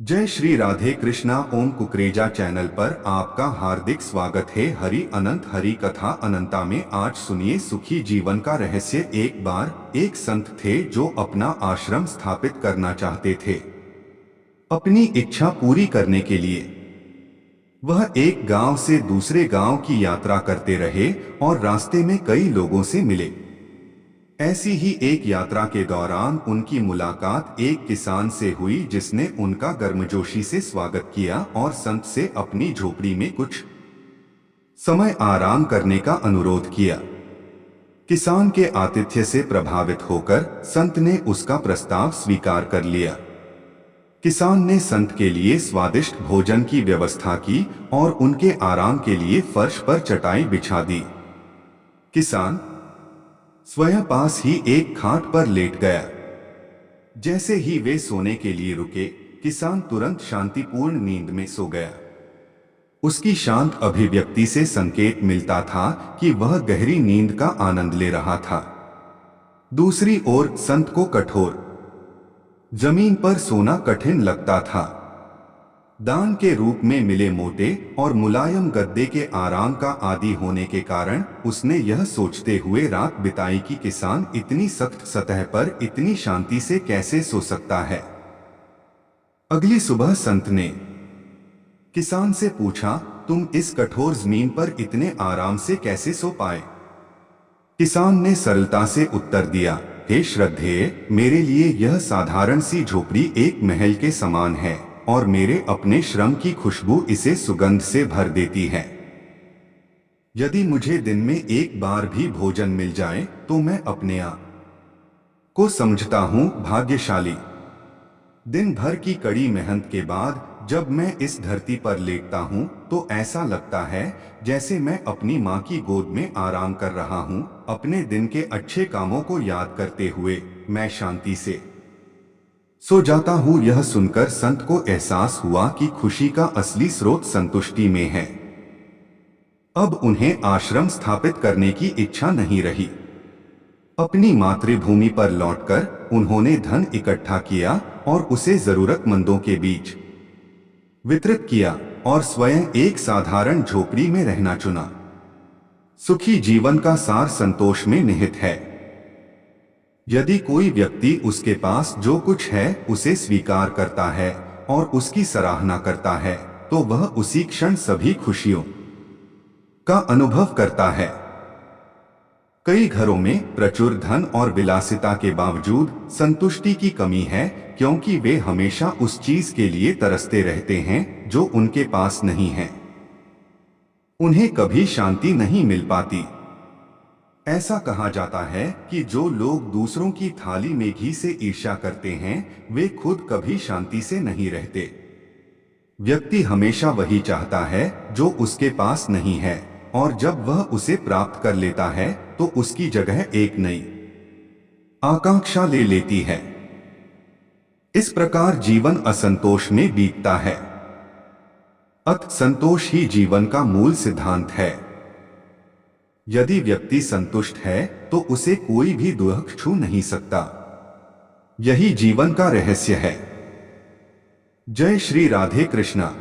जय श्री राधे कृष्णा। ओम कुकरेजा चैनल पर आपका हार्दिक स्वागत है। हरि अनंत हरि कथा अनंता में आज सुनिए सुखी जीवन का रहस्य। एक बार एक संत थे जो अपना आश्रम स्थापित करना चाहते थे। अपनी इच्छा पूरी करने के लिए वह एक गांव से दूसरे गांव की यात्रा करते रहे और रास्ते में कई लोगों से मिले। ऐसी ही एक यात्रा के दौरान उनकी मुलाकात एक किसान से हुई जिसने उनका गर्मजोशी से स्वागत किया और संत से अपनी झोपड़ी में कुछ समय आराम करने का अनुरोध किया। किसान के आतिथ्य से प्रभावित होकर संत ने उसका प्रस्ताव स्वीकार कर लिया। किसान ने संत के लिए स्वादिष्ट भोजन की व्यवस्था की और उनके आराम के लिए फर्श पर चटाई बिछा दी। किसान स्वयं पास ही एक खाट पर लेट गया। जैसे ही वे सोने के लिए रुके, किसान तुरंत शांतिपूर्ण नींद में सो गया। उसकी शांत अभिव्यक्ति से संकेत मिलता था कि वह गहरी नींद का आनंद ले रहा था। दूसरी ओर संत को कठोर जमीन पर सोना कठिन लगता था। दान के रूप में मिले मोटे और मुलायम गद्दे के आराम का आदी होने के कारण उसने यह सोचते हुए रात बिताई कि किसान इतनी सख्त सतह पर इतनी शांति से कैसे सो सकता है। अगली सुबह संत ने किसान से पूछा, तुम इस कठोर जमीन पर इतने आराम से कैसे सो पाए? किसान ने सरलता से उत्तर दिया, हे श्रद्धेय, मेरे लिए यह साधारण सी झोपड़ी एक महल के समान है और मेरे अपने श्रम की खुशबू इसे सुगंध से भर देती है। यदि मुझे दिन में एक बार भी भोजन मिल जाए तो मैं अपने आप को समझता हूँ भाग्यशाली। दिन भर की कड़ी मेहनत के बाद जब मैं इस धरती पर लेटता हूँ तो ऐसा लगता है जैसे मैं अपनी माँ की गोद में आराम कर रहा हूँ। अपने दिन के अच्छे कामों को याद करते हुए मैं शांति से सो जाता हूँ। यह सुनकर संत को एहसास हुआ कि खुशी का असली स्रोत संतुष्टि में है। अब उन्हें आश्रम स्थापित करने की इच्छा नहीं रही। अपनी मातृभूमि पर लौटकर उन्होंने धन इकट्ठा किया और उसे जरूरतमंदों के बीच वितरित किया और स्वयं एक साधारण झोपड़ी में रहना चुना। सुखी जीवन का सार संतोष में निहित है। यदि कोई व्यक्ति उसके पास जो कुछ है उसे स्वीकार करता है और उसकी सराहना करता है तो वह उसी क्षण सभी खुशियों का अनुभव करता है। कई घरों में प्रचुर धन और विलासिता के बावजूद संतुष्टि की कमी है, क्योंकि वे हमेशा उस चीज के लिए तरसते रहते हैं जो उनके पास नहीं है। उन्हें कभी शांति नहीं मिल पाती। ऐसा कहा जाता है कि जो लोग दूसरों की थाली में घी से ईर्ष्या करते हैं वे खुद कभी शांति से नहीं रहते। व्यक्ति हमेशा वही चाहता है जो उसके पास नहीं है, और जब वह उसे प्राप्त कर लेता है तो उसकी जगह एक नई आकांक्षा ले लेती है। इस प्रकार जीवन असंतोष में बीतता है। अत संतोष ही जीवन का मूल सिद्धांत है। यदि व्यक्ति संतुष्ट है तो उसे कोई भी दुख छू नहीं सकता। यही जीवन का रहस्य है। जय श्री राधे कृष्णा।